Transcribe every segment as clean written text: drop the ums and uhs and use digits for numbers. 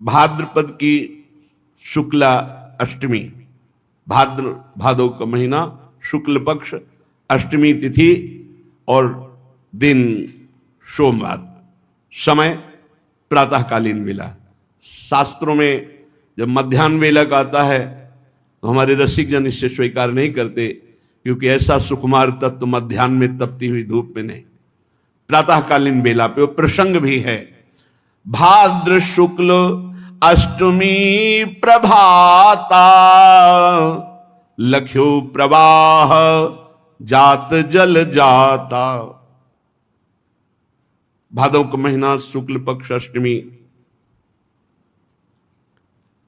भाद्रपद की शुक्ला अष्टमी, भादव का महीना, शुक्ल पक्ष, अष्टमी तिथि और दिन सोमवार, समय प्रातःकालीन वेला। शास्त्रों में जब मध्याह्न वेला का आता है तो हमारे रसिक जन इससे स्वीकार नहीं करते, क्योंकि ऐसा सुकुमार तत्व मध्याह्न में तपती हुई धूप में नहीं, प्रातःकालीन वेला पे वो प्रसंग भी है। भाद्र शुक्ल अष्टमी प्रभाता, लख्यो प्रवाह जात जल जाता। भादव का महीना, शुक्ल पक्ष, अष्टमी।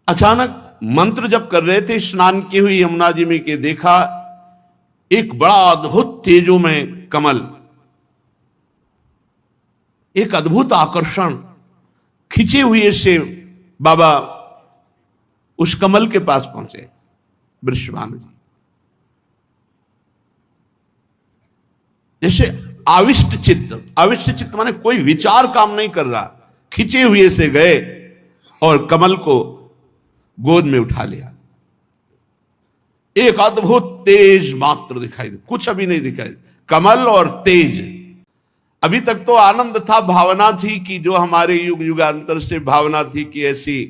अचानक मंत्र जप कर रहे थे, स्नान की हुई यमुना जी में के देखा एक बड़ा अद्भुत तेजोमय कमल, एक अद्भुत आकर्षण, खिंचे हुए से बाबा उस कमल के पास पहुंचे, वृषभानु जी। जैसे आविष्ट चित्त माने कोई विचार काम नहीं कर रहा, खिंचे हुए से गए और कमल को गोद में उठा लिया। एक अद्भुत तेज मात्र दिखाई दे, कुछ अभी नहीं दिखाई, कमल और तेज। अभी तक तो आनंद था, भावना थी कि जो हमारे युग युगांतर से भावना थी कि ऐसी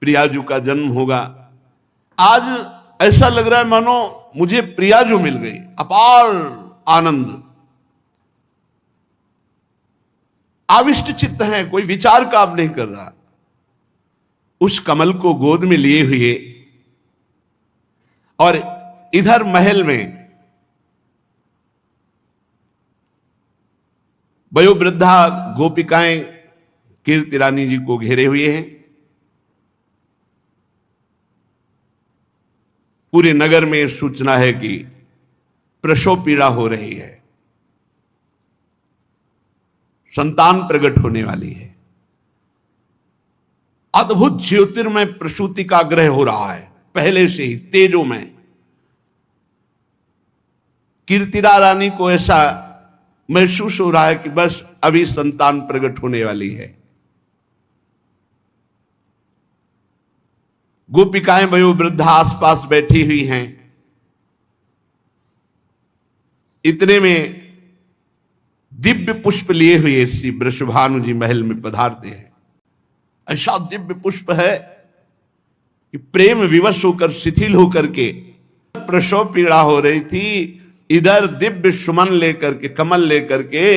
प्रियाजू का जन्म होगा। आज ऐसा लग रहा है मानो मुझे प्रियाजू मिल गई, अपार आनंद। आविष्ट चित्त है, कोई विचार काम नहीं कर रहा। उस कमल को गोद में लिए हुए और इधर महल में वयोवृद्धा गोपिकाएं कीर्ति रानी जी को घेरे हुए हैं। पूरे नगर में सूचना है कि प्रसव पीड़ा हो रही है, संतान प्रकट होने वाली है। अद्भुत ज्योतिर्मय प्रसूति का ग्रह हो रहा है पहले से ही, तेजों में। कीर्तिदा रानी को ऐसा महसूस हो रहा है कि बस अभी संतान प्रकट होने वाली है। गोपिकाएं वयोवृद्धा आसपास बैठी हुई हैं। इतने में दिव्य पुष्प लिए हुए श्री वृषभानु जी महल में पधारते हैं। ऐसा दिव्य पुष्प है कि प्रेम विवश होकर, शिथिल होकर के, प्रसव पीड़ा हो रही थी, इधर दिव्य सुमन लेकर के, कमल लेकर के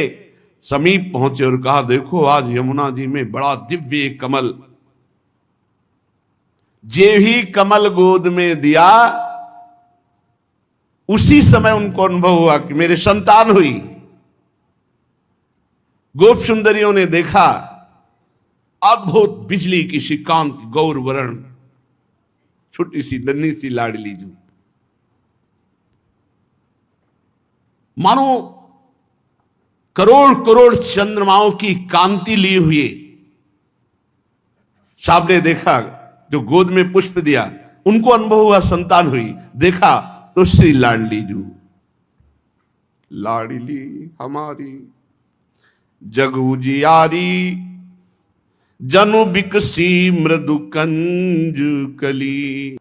समीप पहुंचे और कहा, देखो आज यमुना जी में बड़ा दिव्य कमल। जे ही कमल गोद में दिया, उसी समय उनको अनुभव हुआ कि मेरे संतान हुई। गोप सुंदरियों ने देखा अद्भुत बिजली की सी कांति, गौर वर्ण, छोटी सी नन्ही सी लाडली जू, मानो करोड़ करोड़ चंद्रमाओं की कांति लिए हुए। सामने देखा, जो गोद में पुष्प दिया उनको अनुभव हुआ संतान हुई। देखा तो श्री लाडली जू, लाडली हमारी जगू जियारी, जनु बिकसी मृदु कंज कली।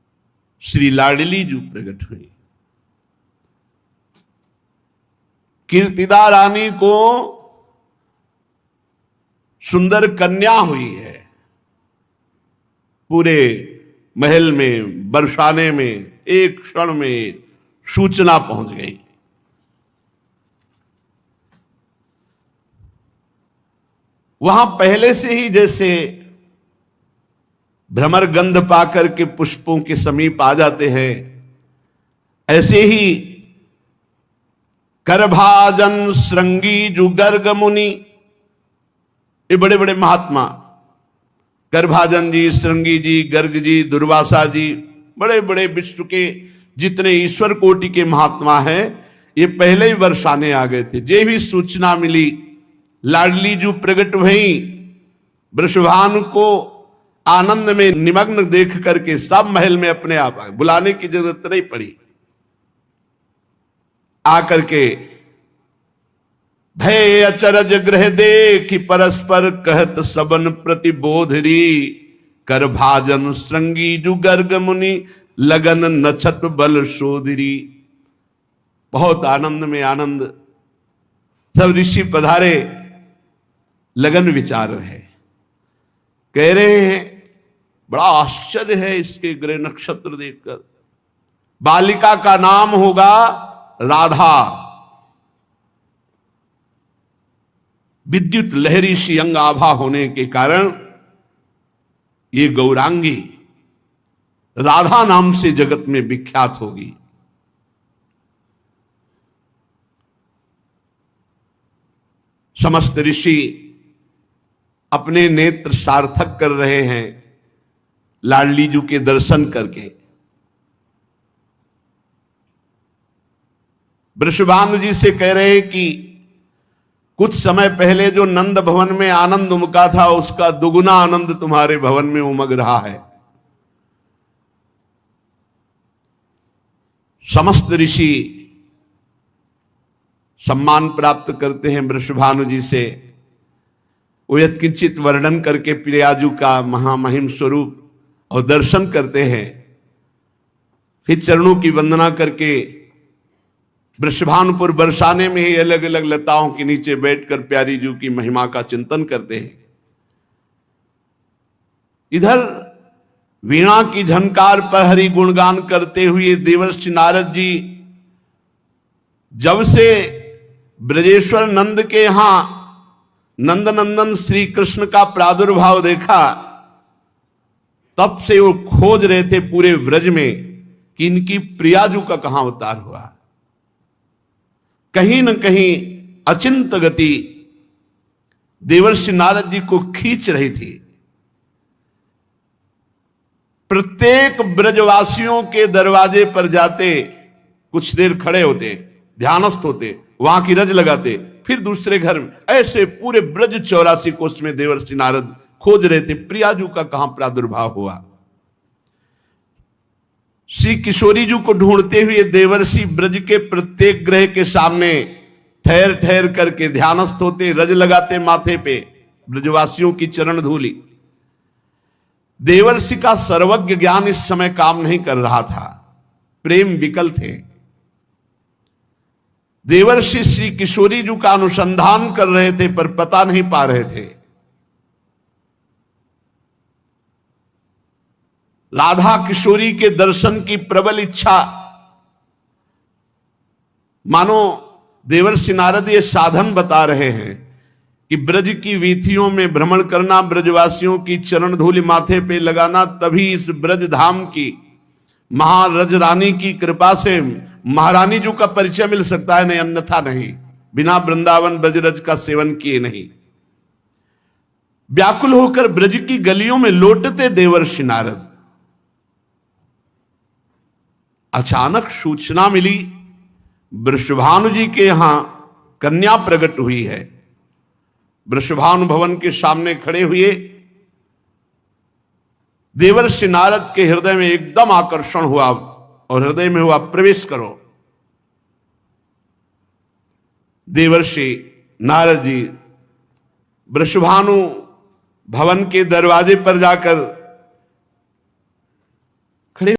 श्री लाडली जू प्रकट हुई। कीर्तिदा रानी को सुंदर कन्या हुई है। पूरे महल में, बरसाने में एक क्षण में सूचना पहुंच गई। वहां पहले से ही जैसे भ्रमर गंध पाकर के पुष्पों के समीप आ जाते हैं, ऐसे ही करभाजन श्रृंगी जु गर्ग मुनि, ये बड़े बड़े महात्मा, करभाजन जी, श्रृंगी जी, गर्ग जी, दुर्वासा जी, बड़े बड़े विश्व के जितने ईश्वर कोटि के महात्मा हैं, ये पहले ही बरसाने आ गए थे। जे भी सूचना मिली, लाडली जू प्रकट हुई, वृषभानु को आनंद में निमग्न देख करके सब महल में अपने आप आ गए, बुलाने की जरूरत नहीं पड़ी। आकर के भय अचरज ग्रह देखि परस्पर कहत सबन प्रतिबोधरी, कर भाजन श्रृंगी जु गर्ग मुनि लगन नछत बल शोधरी। बहुत आनंद में आनंद, सब ऋषि पधारे, लगन विचार है, कह रहे हैं बड़ा आश्चर्य है इसके ग्रह नक्षत्र देखकर। बालिका का नाम होगा राधा, विद्युत लहरी सी अंग आभा होने के कारण ये गौरांगी राधा नाम से जगत में विख्यात होगी। समस्त ऋषि अपने नेत्र सार्थक कर रहे हैं लाडली जी के दर्शन करके। वृषभानु जी से कह रहे हैं कि कुछ समय पहले जो नंद भवन में आनंद उमका था उसका दुगुना आनंद तुम्हारे भवन में उमग रहा है। समस्त ऋषि सम्मान प्राप्त करते हैं वृषभानु जी से। वो यत्किंचित वर्णन करके प्रियाजू का महामहिम स्वरूप और दर्शन करते हैं, फिर चरणों की वंदना करके वृषभानुपुर बरसाने में ही अलग अलग लताओं के नीचे बैठकर प्यारी जू की महिमा का चिंतन करते हैं। इधर वीणा की झनकार पर हरि गुणगान करते हुए देवर्षि नारद जी जब से ब्रजेश्वर नंद के यहां नंद नंदन श्री कृष्ण का प्रादुर्भाव देखा, तब से वो खोज रहे थे पूरे ब्रज में कि इनकी प्रियाजू का कहां अवतार हुआ। कहीं न कहीं अचिंत गति देवर्षि नारद जी को खींच रही थी। प्रत्येक ब्रजवासियों के दरवाजे पर जाते, कुछ देर खड़े होते, ध्यानस्थ होते, वहां की रज लगाते, फिर दूसरे घर में, ऐसे पूरे ब्रज 84 कोष में देवर्षि नारद खोज रहे थे प्रियाजू का कहां प्रादुर्भाव हुआ। श्री किशोरी जी को ढूंढते हुए देवर्षि ब्रज के प्रत्येक ग्रह के सामने ठहर ठहर करके ध्यानस्थ होते, रज लगाते माथे पे ब्रजवासियों की चरण धूली। देवर्षि का सर्वज्ञ ज्ञान इस समय काम नहीं कर रहा था, प्रेम विकल थे। देवर्षि श्री किशोरी जी का अनुसंधान कर रहे थे पर पता नहीं पा रहे थे। राधा किशोरी के दर्शन की प्रबल इच्छा, मानो देवर्षि नारद ये साधन बता रहे हैं कि ब्रज की वीथियों में भ्रमण करना, ब्रजवासियों की चरण धूलि माथे पे लगाना, तभी इस ब्रज धाम की महारज रानी की कृपा से महारानी जी का परिचय मिल सकता है, नहीं अन्यथा नहीं, बिना वृंदावन ब्रजरज का सेवन किए नहीं। व्याकुल होकर ब्रज की गलियों में लौटते देवर्षि नारद, अचानक सूचना मिली वृषभानु जी के यहां कन्या प्रकट हुई है। वृषभानु भवन के सामने खड़े हुए देवर्षि नारद के हृदय में एकदम आकर्षण हुआ और हृदय में हुआ प्रवेश करो। देवर्षि नारद जी वृषभानु भवन के दरवाजे पर जाकर